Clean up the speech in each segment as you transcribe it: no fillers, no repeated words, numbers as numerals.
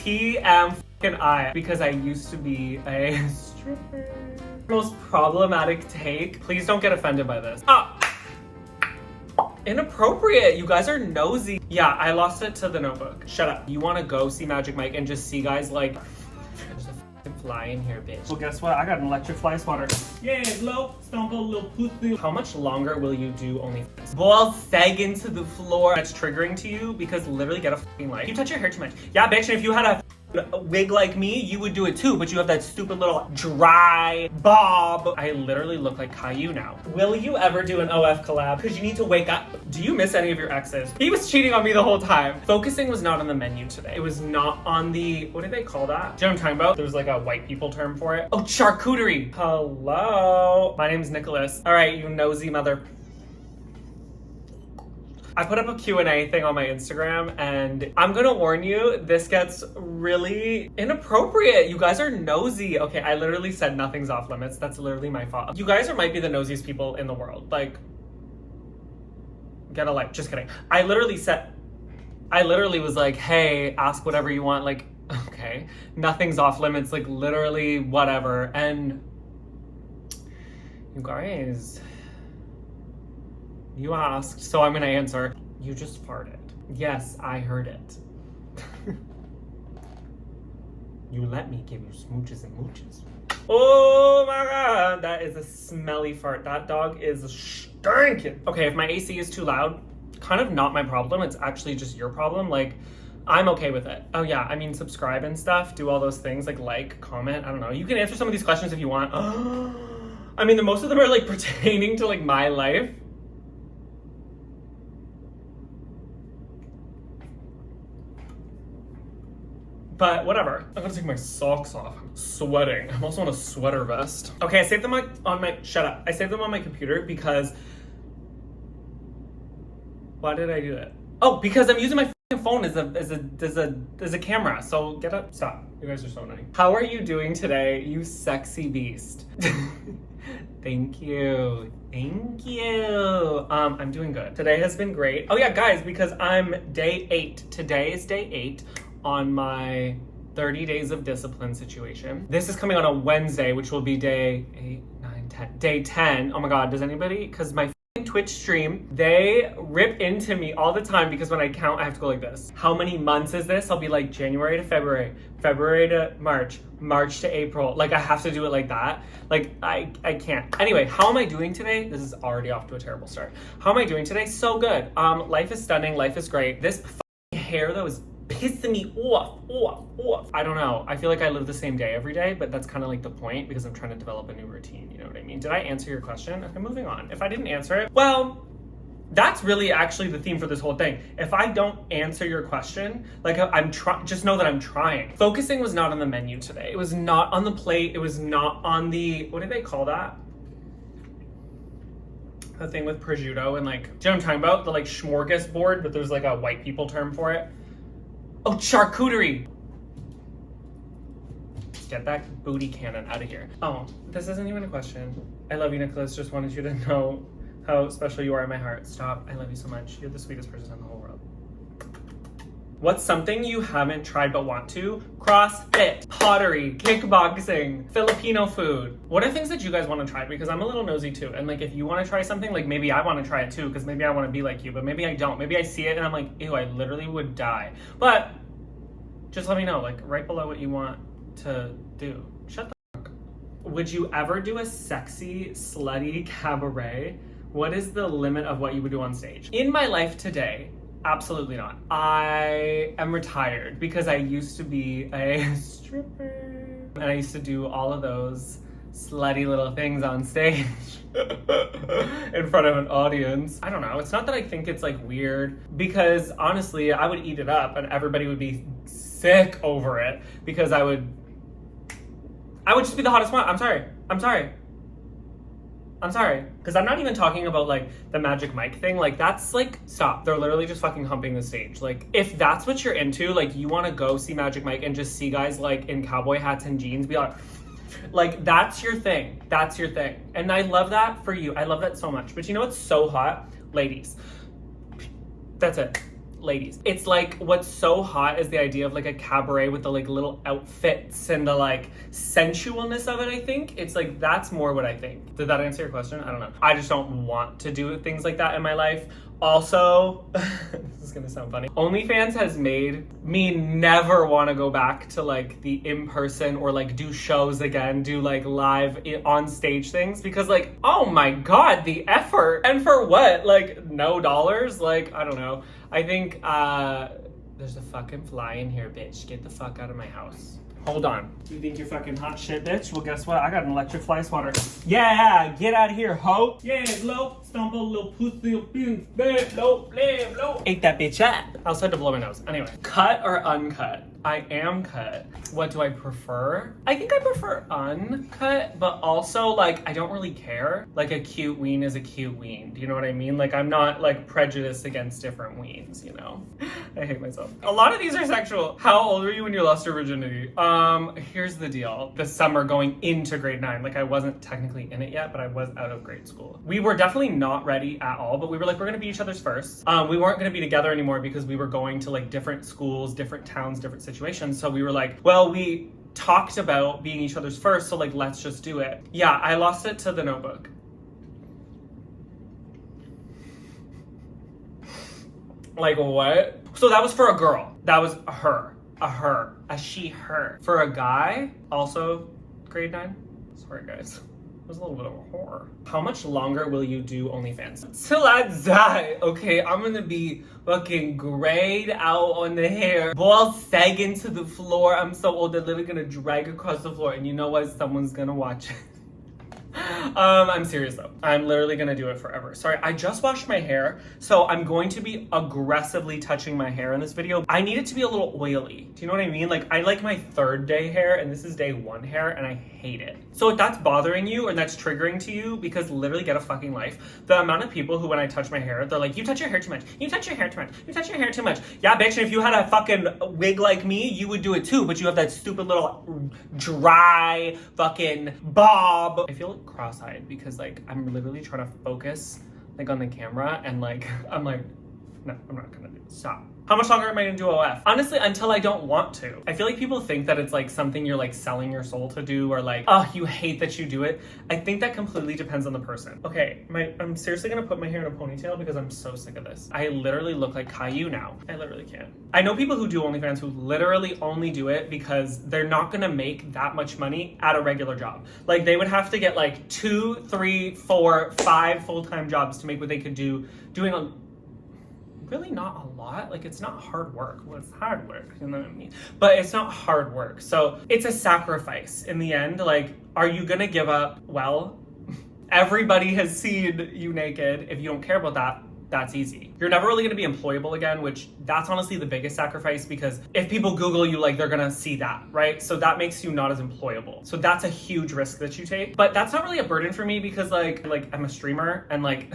TMI, because I used to be a stripper. Most problematic take. Please don't get offended by this. Inappropriate. You guys are nosy. Yeah, I lost it to The Notebook. Shut up. You want to go see Magic Mike and just see guys like, there's a f***ing fly in here, bitch. Well, guess what? I got an electric fly swatter. Yeah, low, stomp a little pussy. How much longer will you do OnlyFans? Ball sag into the floor. That's triggering to you because literally get a f***ing life. You touch your hair too much. Yeah, bitch, and if you had a wig like me, you would do it too, but you have that stupid little dry bob. I literally look like Caillou now. Will you ever do an OF collab? Because you need to wake up. Do you miss any of your exes? He was cheating on me the whole time. Focusing was not on the menu today. It was not on the, what do they call that? Do you know what I'm talking about? There's like a white people term for it. Oh, charcuterie. Hello. My name's Nicholas. All right, you nosy mother. I put up a Q&A thing on my Instagram, and I'm gonna warn you, this gets really inappropriate. You guys are nosy. Okay, I literally said nothing's off limits. That's literally my fault. You guys might be the nosiest people in the world. Like, get a life. Just kidding. I literally was like, hey, ask whatever you want. Like, okay, nothing's off limits. Like, literally whatever. And you guys, you asked, so I'm gonna answer. You just farted. Yes, I heard it. You let me give you smooches and mooches. Oh my god, that is a smelly fart. That dog is stinking. Okay, if my AC is too loud, kind of not my problem. It's actually just your problem. Like, I'm okay with it. Oh yeah, I mean, subscribe and stuff, do all those things, like, comment, I don't know. You can answer some of these questions if you want. I mean, most of them are like pertaining to like my life. But whatever. I'm gonna take my socks off. I'm sweating. I'm also in a sweater vest. Okay, I saved them on my, shut up. I saved them on my computer because, why did I do it? Oh, because I'm using my phone as a camera. So get up, stop. You guys are so annoying. How are you doing today, you sexy beast? Thank you. Thank you. I'm doing good. Today has been great. Oh yeah, guys, because I'm day 8. Today is day 8. On my 30 days of discipline situation. This is coming on a Wednesday, which will be day 8, 9, 10. Day 10. Oh my god, does anybody? Because my Twitch stream, they rip into me all the time because when I count, I have to go like this. How many months is this? I'll be like January to February, February to March, March to April. Like I have to do it like that. Like I can't. Anyway, how am I doing today? This is already off to a terrible start. How am I doing today? So good. Life is stunning. Life is great. This hair though is pissing me off. I don't know. I feel like I live the same day every day, but that's kind of like the point because I'm trying to develop a new routine. You know what I mean? Did I answer your question? Okay, moving on. If I didn't answer it, well, that's really actually the theme for this whole thing. If I don't answer your question, like just know that I'm trying. Focusing was not on the menu today. It was not on the plate. It was not on the, what do they call that? The thing with prosciutto and like, do you know what I'm talking about? The like smorgasbord, but there's like a white people term for it. Oh, charcuterie. Get that booty cannon out of here. Oh, this isn't even a question. I love you, Nicholas. Just wanted you to know how special you are in my heart. Stop. I love you so much. You're the sweetest person in the whole world. What's something you haven't tried but want to? CrossFit, pottery, kickboxing, Filipino food. What are things that you guys want to try? Because I'm a little nosy too. And like, if you want to try something, like maybe I want to try it too, because maybe I want to be like you, but maybe I don't. Maybe I see it and I'm like, ew, I literally would die. But just let me know, like right below what you want to do. Shut the fuck up. Would you ever do a sexy, slutty cabaret? What is the limit of what you would do on stage? In my life today, absolutely not. I am retired because I used to be a stripper. And I used to do all of those slutty little things on stage in front of an audience. I don't know. It's not that I think it's like weird because honestly, I would eat it up and everybody would be sick over it because I would just be the hottest one. I'm sorry. Because I'm not even talking about like the Magic Mike thing. Like that's like, stop. They're literally just fucking humping the stage. Like if that's what you're into, like you want to go see Magic Mike and just see guys like in cowboy hats and jeans be like that's your thing. That's your thing. And I love that for you. I love that so much. But you know what's so hot? Ladies. That's it. ladies. It's like what's so hot is the idea of like a cabaret with the like little outfits and the like sensualness of it, I think. It's like that's more what I think. Did that answer your question? I don't know. I just don't want to do things like that in my life. Also, this is gonna sound funny. OnlyFans has made me never want to go back to like the in-person or like do shows again, do like live on stage things because like, oh my God, the effort. And for what? Like no dollars? Like, I don't know. I think there's a fucking fly in here, bitch. Get the fuck out of my house. Hold on. You think you're fucking hot shit, bitch? Well, guess what? I got an electric fly swatter. Yeah, get out of here, ho. Yeah, low, stumble, little pussy, beans, bad, low, low. Ate that bitch up. I also had to blow my nose. Anyway, cut or uncut? I am cut. What do I prefer? I think I prefer uncut, but also like I don't really care. Like a cute ween is a cute ween. Do you know what I mean? Like I'm not like prejudiced against different weens, you know? I hate myself. A lot of these are sexual. How old were you when you lost your virginity? Here's the deal. The summer going into grade 9. Like I wasn't technically in it yet, but I was out of grade school. We were definitely not ready at all, but we were like, we're gonna be each other's first. We weren't gonna be together anymore because we were going to like different schools, different towns, different situations. So we were like, well, we talked about being each other's first, so like, let's just do it. Yeah, I lost it to the notebook. Like what? So that was for a girl. That was a her, a she, her. For a guy, also grade 9. Sorry guys. It was a little bit of a horror. How much longer will you do OnlyFans? Till I die. Okay, I'm gonna be fucking grayed out on the hair, balls sagging to the floor. I'm so old, they're literally gonna drag across the floor, and you know what? Someone's gonna watch it. I'm serious though. I'm literally gonna do it forever. Sorry, I just washed my hair, so I'm going to be aggressively touching my hair in this video. I need it to be a little oily. Do you know what I mean? Like I like my 3rd day hair, and this is day 1 hair, and I hate it. So if that's bothering you and that's triggering to you, because literally get a fucking life. The amount of people who when I touch my hair, they're like, you touch your hair too much. You touch your hair too much. You touch your hair too much. Yeah, bitch, and if you had a fucking wig like me, you would do it too, but you have that stupid little dry fucking bob. I feel cross-eyed because like I'm literally trying to focus like on the camera and like I'm like, no, I'm not gonna do it. Stop. How much longer am I gonna do OF? Honestly, until I don't want to. I feel like people think that it's like something you're like selling your soul to do, or like, oh, you hate that you do it. I think that completely depends on the person. Okay, I'm seriously gonna put my hair in a ponytail because I'm so sick of this. I literally look like Caillou now. I literally can't. I know people who do OnlyFans who literally only do it because they're not gonna make that much money at a regular job. Like they would have to get like 2, 3, 4, 5 full-time jobs to make what they could do doing on really not a lot. Like it's not hard work. Well, it's hard work, you know what I mean? But it's not hard work. So it's a sacrifice in the end. Like, are you gonna give up? Well, everybody has seen you naked. If you don't care about that, that's easy. You're never really gonna be employable again, which that's honestly the biggest sacrifice because if people Google you, like they're gonna see that, right? So that makes you not as employable. So that's a huge risk that you take. But that's not really a burden for me because like I'm a streamer and like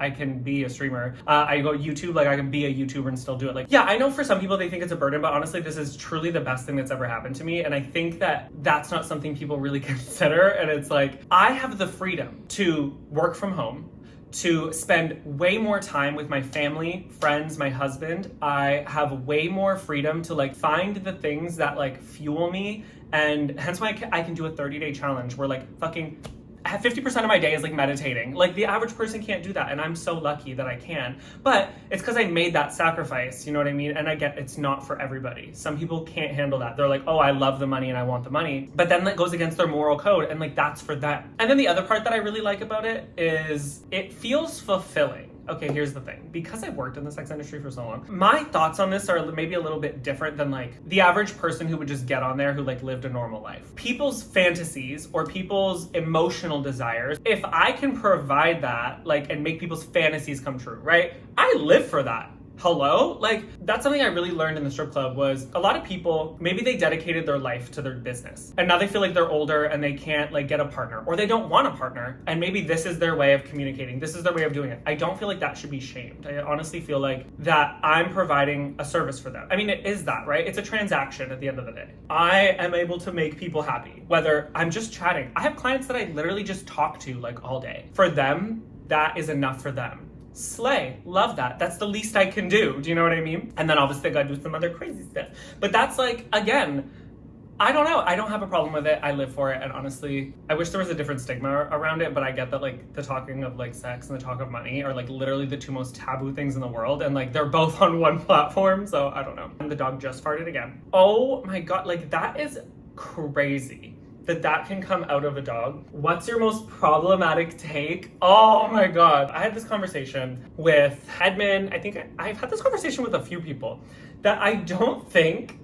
I can be a streamer. I go YouTube, like I can be a YouTuber and still do it. Like, yeah, I know for some people they think it's a burden, but honestly, this is truly the best thing that's ever happened to me. And I think that that's not something people really consider. And it's like, I have the freedom to work from home, to spend way more time with my family, friends, my husband. I have way more freedom to like find the things that like fuel me. And hence why I can do a 30-day challenge where like fucking 50% of my day is like meditating. Like the average person can't do that, and I'm so lucky that I can. But it's because I made that sacrifice, you know what I mean? And I get it's not for everybody. Some people can't handle that. They're like, oh, I love the money and I want the money. But then that goes against their moral code, and like that's for them. And then the other part that I really like about it is it feels fulfilling. Okay, here's the thing. Because I've worked in the sex industry for so long, my thoughts on this are maybe a little bit different than like the average person who would just get on there who like lived a normal life. People's fantasies or people's emotional desires, if I can provide that like and make people's fantasies come true, right? I live for that. Hello? Like, that's something I really learned in the strip club was a lot of people, maybe they dedicated their life to their business. And now they feel like they're older and they can't like get a partner or they don't want a partner. And maybe this is their way of communicating. This is their way of doing it. I don't feel like that should be shamed. I honestly feel like that I'm providing a service for them. I mean, it is that, right? It's a transaction at the end of the day. I am able to make people happy, whether I'm just chatting. I have clients that I literally just talk to like all day. For them, that is enough for them. slay, love that. That's the least I can do. Do you know what I mean? And then obviously I gotta do some other crazy stuff. But that's like, again, I don't know. I don't have a problem with it. I live for it. And honestly, I wish there was a different stigma around it, but I get that like the talking of like sex and the talk of money are like literally the two most taboo things in the world. And like they're both on one platform. So I don't know. And the dog just farted again. Oh my God. Like that is crazy that can come out of a dog. What's your most problematic take? Oh my God. I had this conversation with Edmund. I think I've had this conversation with a few people that I don't think,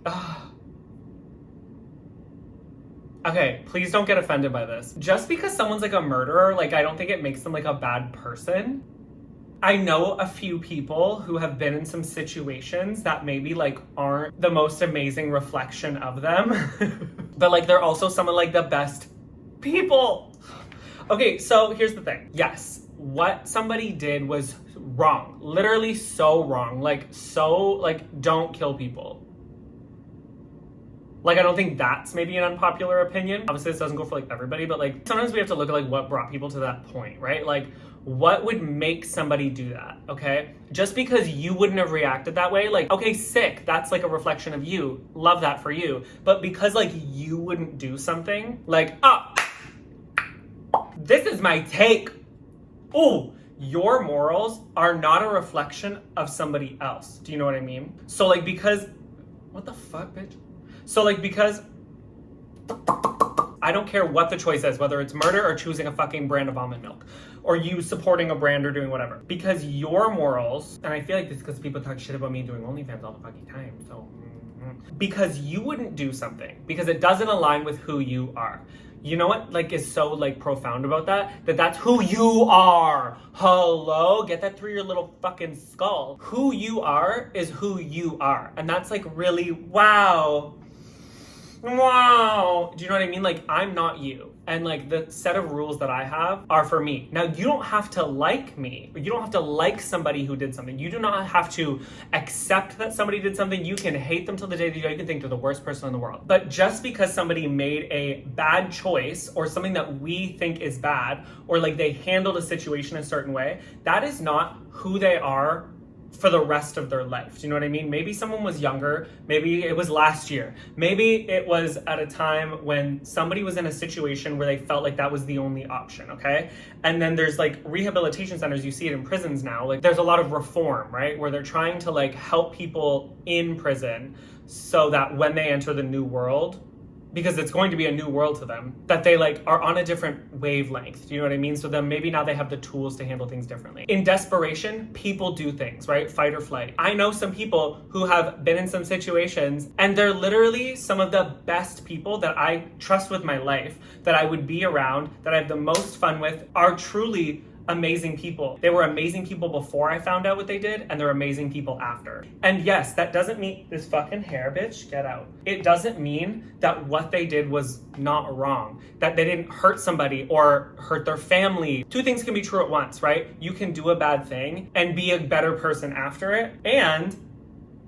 okay, please don't get offended by this. Just because someone's like a murderer, like I don't think it makes them like a bad person. I know a few people who have been in some situations that maybe like aren't the most amazing reflection of them, but like they're also some of like the best people. Okay, so here's the thing. Yes, what somebody did was wrong. Literally so wrong. Like don't kill people. Like, I don't think that's maybe an unpopular opinion. Obviously, this doesn't go for like everybody, but like sometimes we have to look at like what brought people to that point, right? Like what would make somebody do that, okay? Just because you wouldn't have reacted that way, like, okay, sick, that's like a reflection of you. Love that for you. But because like you wouldn't do something, like, this is my take. Oh, your morals are not a reflection of somebody else. Do you know what I mean? So like because, what the fuck, bitch? So like, because I don't care what the choice is, whether it's murder or choosing a fucking brand of almond milk or you supporting a brand or doing whatever, because your morals, and I feel like this because people talk shit about me doing OnlyFans all the fucking time. So because you wouldn't do something because it doesn't align with who you are. You know what like is so like profound about that's who you are. Hello, get that through your little fucking skull. Who you are is who you are. And that's like really wow. Do you know what I mean? Like I'm not you. And like the set of rules that I have are for me. Now you don't have to like me. You don't have to like somebody who did something. You do not have to accept that somebody did something. You can hate them till the day that you die. You can think they're the worst person in the world. But just because somebody made a bad choice or something that we think is bad, or like they handled a situation a certain way, that is not who they are for the rest of their life. Do you know what I mean? Maybe someone was younger, maybe it was last year, maybe it was at a time when somebody was in a situation where they felt like that was the only option, okay? And then there's like rehabilitation centers, you see it in prisons now, like there's a lot of reform, right? Where they're trying to like help people in prison so that when they enter the new world, because it's going to be a new world to them, that they like are on a different wavelength. Do you know what I mean? So then maybe now they have the tools to handle things differently. In desperation, people do things, right? Fight or flight. I know some people who have been in some situations and they're literally some of the best people that I trust with my life, that I would be around, that I have the most fun with, are truly amazing people. They were amazing people before I found out what they did, and they're amazing people after. And yes, that doesn't mean this fucking hair, bitch, get out. It doesn't mean that what they did was not wrong, that they didn't hurt somebody or hurt their family. Two things can be true at once, right? You can do a bad thing and be a better person after it, and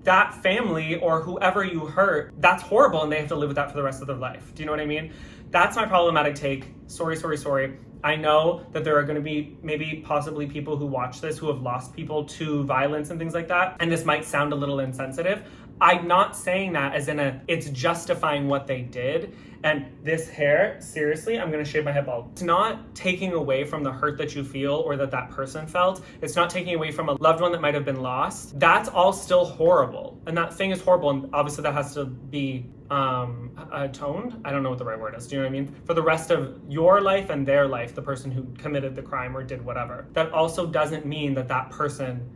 that family or whoever you hurt, that's horrible, and they have to live with that for the rest of their life. Do you know what I mean? That's my problematic take. Sorry. I know that there are going to be maybe possibly people who watch this who have lost people to violence and things like that. And this might sound a little insensitive. I'm not saying that as in it's justifying what they did. And this hair, seriously, I'm going to shave my head bald. It's not taking away from the hurt that you feel or that person felt. It's not taking away from a loved one that might have been lost. That's all still horrible. And that thing is horrible. And obviously that has to be atoned. I don't know what the right word is. Do you know what I mean? For the rest of your life and their life, the person who committed the crime or did whatever. That also doesn't mean that person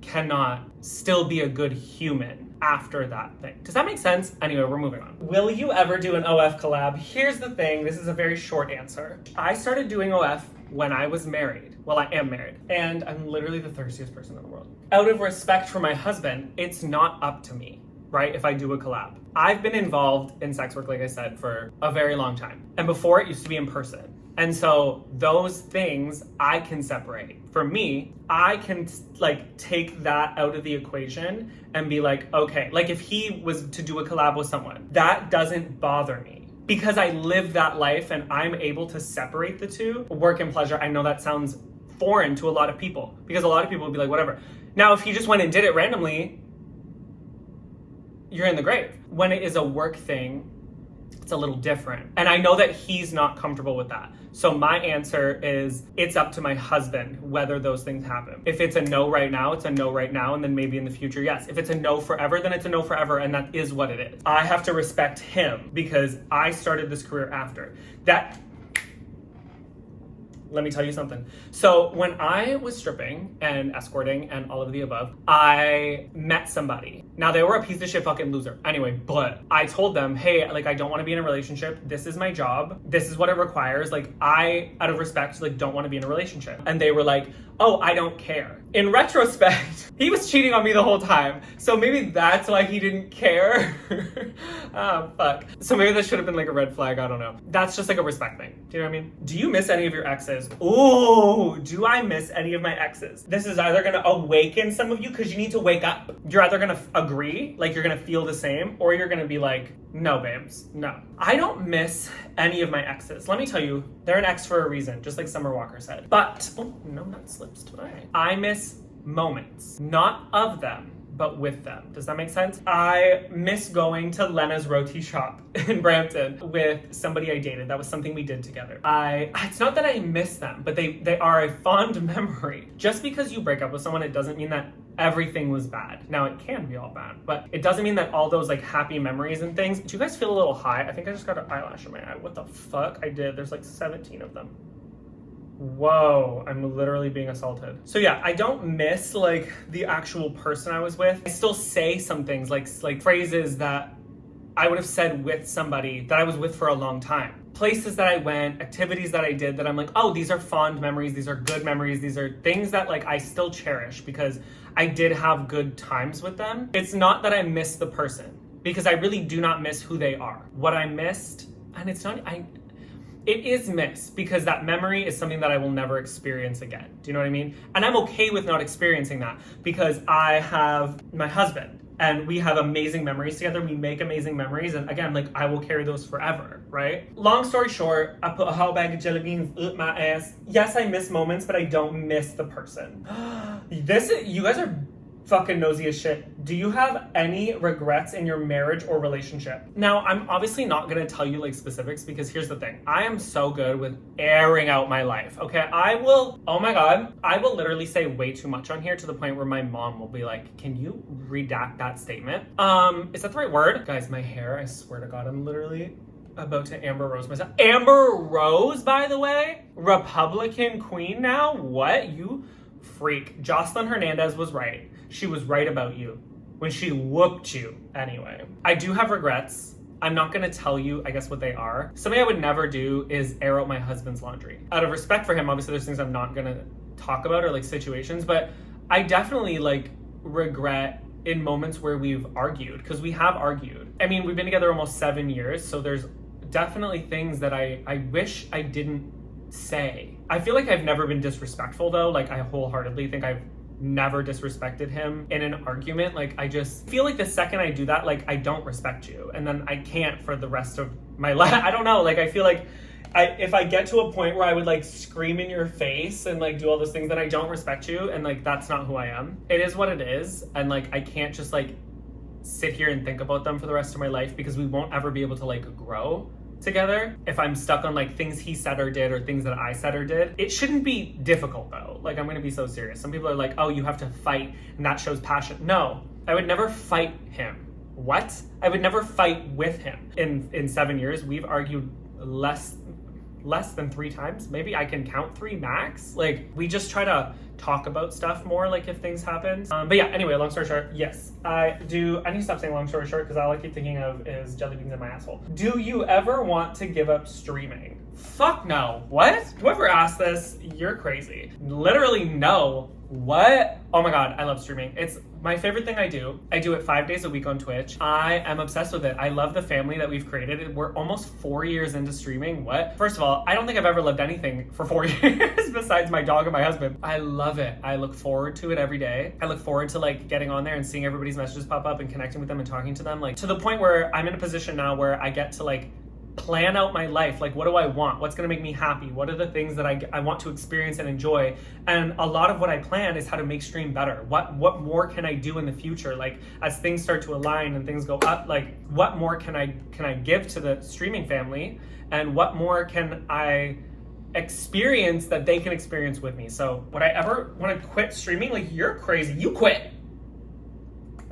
cannot still be a good human after that thing. Does that make sense? Anyway, we're moving on. Will you ever do an OF collab? Here's the thing. This is a very short answer. I started doing OF when I was married. Well, I am married. And I'm literally the thirstiest person in the world. Out of respect for my husband, it's not up to me, right? If I do a collab. I've been involved in sex work, like I said, for a very long time. And before it used to be in person. And so those things I can separate. For me, I can like take that out of the equation and be like, okay, like if he was to do a collab with someone, that doesn't bother me because I live that life and I'm able to separate the two. Work and pleasure, I know that sounds foreign to a lot of people because a lot of people would be like, whatever. Now, if he just went and did it randomly, you're in the grave. When it is a work thing, it's a little different. And I know that he's not comfortable with that. So my answer is it's up to my husband whether those things happen. If it's a no right now, it's a no right now. And then maybe in the future, yes. If it's a no forever, then it's a no forever. And that is what it is. I have to respect him because I started this career after. Let me tell you something. So when I was stripping and escorting and all of the above, I met somebody. Now they were a piece of shit fucking loser. Anyway, but I told them, hey, like I don't want to be in a relationship. This is my job. This is what it requires. Like I, out of respect, like don't want to be in a relationship. And they were like, oh, I don't care. In retrospect, he was cheating on me the whole time. So maybe that's why he didn't care. Fuck. So maybe that should have been like a red flag. I don't know. That's just like a respect thing. Do you know what I mean? Do you miss any of your exes? Ooh, do I miss any of my exes? This is either gonna awaken some of you because you need to wake up. You're either gonna agree, like you're gonna feel the same, or you're gonna be like, no, babes, no. I don't miss any of my exes. Let me tell you, they're an ex for a reason, just like Summer Walker said. But, oh, no nut slips today. I miss moments, not of them, but with them. Does that make sense? I miss going to Lena's roti shop in Brampton with somebody I dated. That was something we did together. It's not that I miss them, but they are a fond memory. Just because you break up with someone, it doesn't mean that everything was bad. Now it can be all bad, but it doesn't mean that all those like happy memories and things. Do you guys feel a little high? I think I just got an eyelash in my eye. What the fuck? I did. There's like 17 of them. Whoa, I'm literally being assaulted. So yeah, I don't miss like the actual person I was with. I still say some things like phrases that I would have said with somebody that I was with for a long time. Places that I went, activities that I did that I'm like, oh, these are fond memories. These are good memories. These are things that like I still cherish because I did have good times with them. It's not that I miss the person because I really do not miss who they are. What I missed, and it is missed because that memory is something that I will never experience again. Do you know what I mean? And I'm okay with not experiencing that because I have my husband and we have amazing memories together. We make amazing memories. And again, like I will carry those forever, right? Long story short, I put a whole bag of jelly beans up my ass. Yes, I miss moments, but I don't miss the person. You guys are fucking nosy as shit. Do you have any regrets in your marriage or relationship? Now, I'm obviously not gonna tell you like specifics because here's the thing. I am so good with airing out my life, okay? Oh my God, I will literally say way too much on here to the point where my mom will be like, can you redact that statement? Is that the right word? Guys, my hair, I swear to God, I'm literally about to Amber Rose myself. Amber Rose, by the way, Republican queen now? What? You freak. Jocelyn Hernandez was right. She was right about you when she whooped you. Anyway, I do have regrets. I'm not gonna tell you, I guess, what they are. Something I would never do is air out my husband's laundry. Out of respect for him, obviously there's things I'm not gonna talk about or like situations, but I definitely like regret in moments where we've argued, because we have argued. I mean, we've been together almost 7 years, so there's definitely things that I wish I didn't say. I feel like I've never been disrespectful though. Like I wholeheartedly think I've never disrespected him in an argument. Like I just feel like the second I do that, like I don't respect you, and then I can't for the rest of my life. I don't know, like I feel like if I get to a point where I would like scream in your face and like do all those things, then I don't respect you, and like that's not who I am. It is what it is, and like I can't just like sit here and think about them for the rest of my life because we won't ever be able to like grow together if I'm stuck on like things he said or did or things that I said or did. It shouldn't be difficult though. Like I'm gonna be so serious. Some people are like, oh, you have to fight and that shows passion. No, I would never fight him. What? I would never fight with him. In 7 years, we've argued less than 3 times. Maybe I can count 3 max. Like we just try to talk about stuff more, like if things happen. But yeah, anyway, long story short, yes, I need to stop saying long story short because all I keep thinking of is jelly beans in my asshole. Do you ever want to give up streaming? Fuck no. What? Whoever asked this, you're crazy. Literally no. What? Oh my God, I love streaming. It's my favorite thing I do. I do it 5 days a week on Twitch. I am obsessed with it. I love the family that we've created. We're almost 4 years into streaming. What? First of all, I don't think I've ever lived anything for 4 years besides my dog and my husband. I love it. I look forward to it every day. I look forward to like getting on there and seeing everybody's messages pop up and connecting with them and talking to them, like to the point where I'm in a position now where I get to like plan out my life. Like, what do I want? What's going to make me happy? What are the things that I want to experience and enjoy? And a lot of what I plan is how to make stream better. What more can I do in the future? Like, as things start to align and things go up, like, what more can I give to the streaming family? And what more can I experience that they can experience with me? So would I ever want to quit streaming? Like, you're crazy. You quit.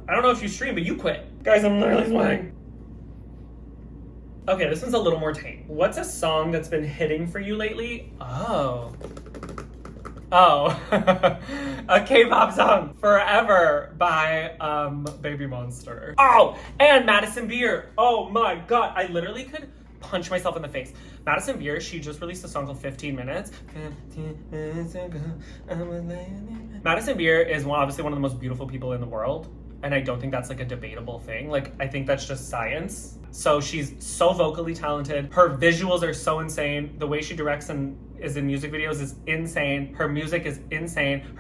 I don't know if you stream, but you quit. Guys, I'm literally sweating. Okay, this one's a little more tame. What's a song that's been hitting for you lately? Oh, a K-pop song, Forever by Baby Monster. Oh, and Madison Beer. Oh my God, I literally could punch myself in the face. Madison Beer, she just released a song called 15 Minutes. 15 minutes ago, Madison Beer is obviously one of the most beautiful people in the world. And I don't think that's like a debatable thing. Like, I think that's just science. So she's so vocally talented. Her visuals are so insane. The way she directs and is in music videos is insane. Her music is insane.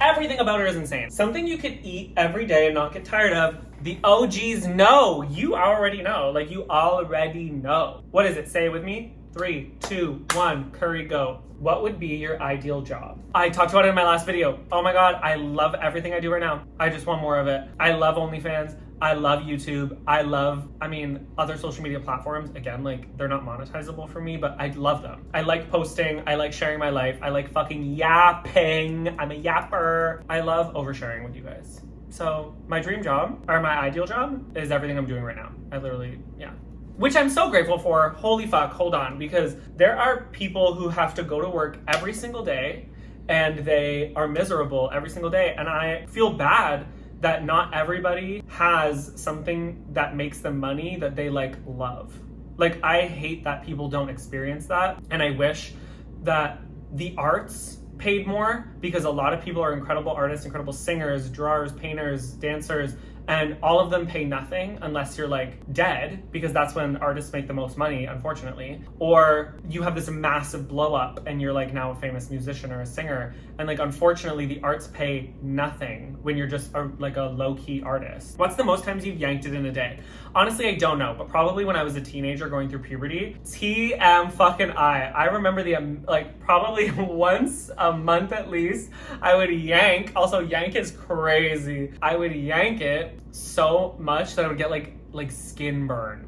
Everything about her is insane. Something you could eat every day and not get tired of. The OGs know. You already know. Like, you already know. What is it? Say it with me. 3, 2, 1, curry, go. What would be your ideal job? I talked about it in my last video. Oh my God, I love everything I do right now. I just want more of it. I love OnlyFans. I love YouTube. Other social media platforms. Again, like, they're not monetizable for me, but I love them. I like posting. I like sharing my life. I like fucking yapping. I'm a yapper. I love oversharing with you guys. So my dream job, or my ideal job, is everything I'm doing right now. Which I'm so grateful for. Holy fuck, hold on. Because there are people who have to go to work every single day and they are miserable every single day. And I feel bad that not everybody has something that makes them money that they like love. Like, I hate that people don't experience that. And I wish that the arts paid more, because a lot of people are incredible artists, incredible singers, drawers, painters, dancers, and all of them pay nothing unless you're like dead, because that's when artists make the most money, unfortunately. Or you have this massive blow up and you're like now a famous musician or a singer. And like, unfortunately, the arts pay nothing when you're just a low-key artist. What's the most times you've yanked it in a day? Honestly, I don't know, but probably when I was a teenager going through puberty. I remember probably once a month at least, I would yank. Also, yank is crazy. I would yank it so much that I would get like skin burn.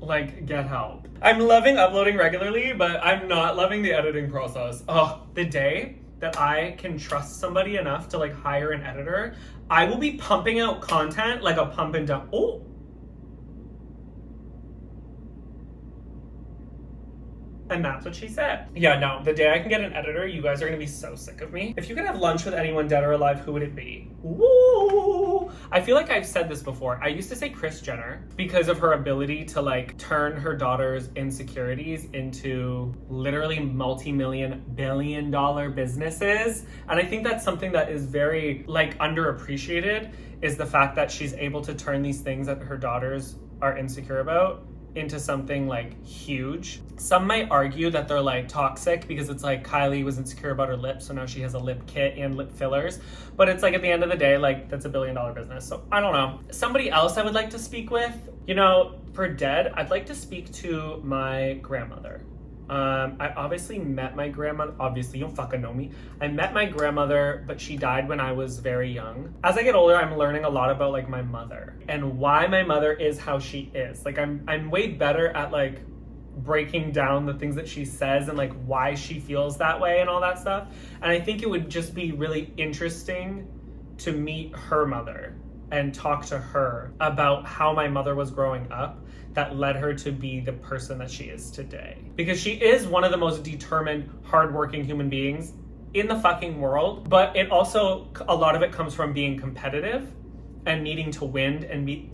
Like, get help. I'm loving uploading regularly, but I'm not loving the editing process. Oh, the day that I can trust somebody enough to like hire an editor, I will be pumping out content like a pump and dump. Oh. And that's what she said. Yeah, no, the day I can get an editor, you guys are gonna be so sick of me. If you could have lunch with anyone dead or alive, who would it be? Woo! I feel like I've said this before. I used to say Kris Jenner because of her ability to like turn her daughter's insecurities into literally multi-million, billion-dollar businesses. And I think that's something that is very like underappreciated, is the fact that she's able to turn these things that her daughters are insecure about into something like huge. Some might argue that they're like toxic because it's like Kylie was insecure about her lips, so now she has a lip kit and lip fillers. But it's like, at the end of the day, like, that's $1 billion business. So I don't know. Somebody else I would like to speak with, for dead, I'd like to speak to my grandmother. I obviously met my grandmother. Obviously, you don't fucking know me. I met my grandmother, but she died when I was very young. As I get older, I'm learning a lot about like my mother and why my mother is how she is. Like, I'm way better at like breaking down the things that she says and like why she feels that way and all that stuff. And I think it would just be really interesting to meet her mother and talk to her about how my mother was growing up that led her to be the person that she is today. Because she is one of the most determined, hardworking human beings in the fucking world. But it also, a lot of it comes from being competitive and needing to win and needing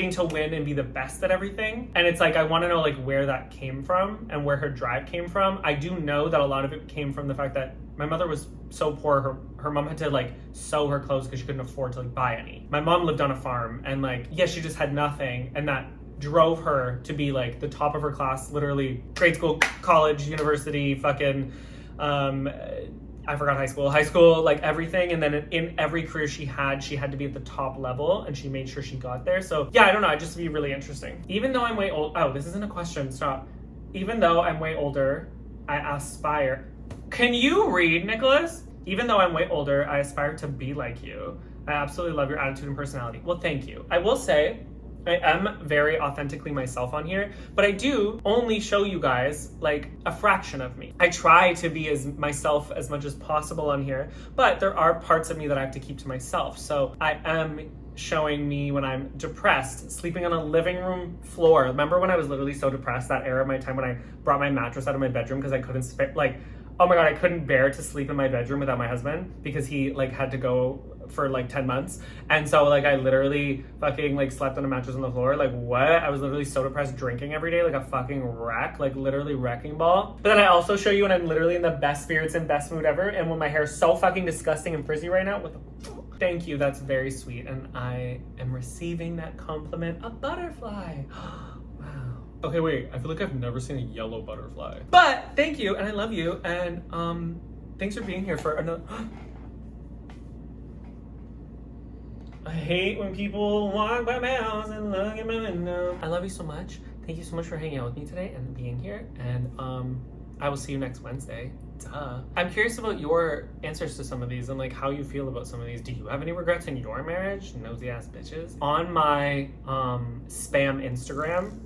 to win and be the best at everything. And it's like, I want to know like where that came from and where her drive came from. I do know that a lot of it came from the fact that my mother was so poor, her mom had to like sew her clothes because she couldn't afford to like buy any. My mom lived on a farm and like, yeah, she just had nothing, and that drove her to be like the top of her class, literally grade school, college, university, fucking I forgot high school. High school, like everything. And then in every career she had to be at the top level, and she made sure she got there. So yeah, I don't know. It just be really interesting. Even though I'm way old. Oh, this isn't a question. Stop. Even though I'm way older, I aspire. Can you read, Nicholas? Even though I'm way older, I aspire to be like you. I absolutely love your attitude and personality. Well, thank you. I will say, I am very authentically myself on here, but I do only show you guys like a fraction of me. I try to be as myself as much as possible on here, but there are parts of me that I have to keep to myself. So I am showing me when I'm depressed, sleeping on a living room floor. Remember when I was literally so depressed, that era of my time when I brought my mattress out of my bedroom because I couldn't oh my God, I couldn't bear to sleep in my bedroom without my husband because he like had to go for like 10 months. And so like I literally fucking like slept on a mattress on the floor. Like what? I was literally so depressed, drinking every day like a fucking wreck, like literally wrecking ball. But then I also show you when I'm literally in the best spirits and best mood ever, and when my hair is so fucking disgusting and frizzy right now. Thank you, that's very sweet, and I am receiving that compliment. A butterfly. Okay, wait, I feel like I've never seen a yellow butterfly. But thank you, and I love you, and thanks for being here for another. I hate when people walk by my house and look at my window. I love you so much. Thank you so much for hanging out with me today and being here, and I will see you next Wednesday. Duh. I'm curious about your answers to some of these and like how you feel about some of these. Do you have any regrets in your marriage? Nosy ass bitches. On my spam Instagram,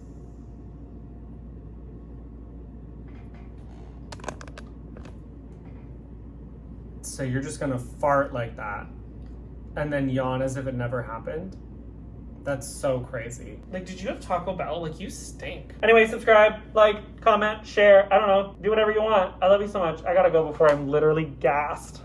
so you're just gonna fart like that and then yawn as if it never happened? That's so crazy. Like, did you have Taco Bell? Like, you stink. Anyway, subscribe, like, comment, share. I don't know. Do whatever you want. I love you so much. I gotta go before I'm literally gassed.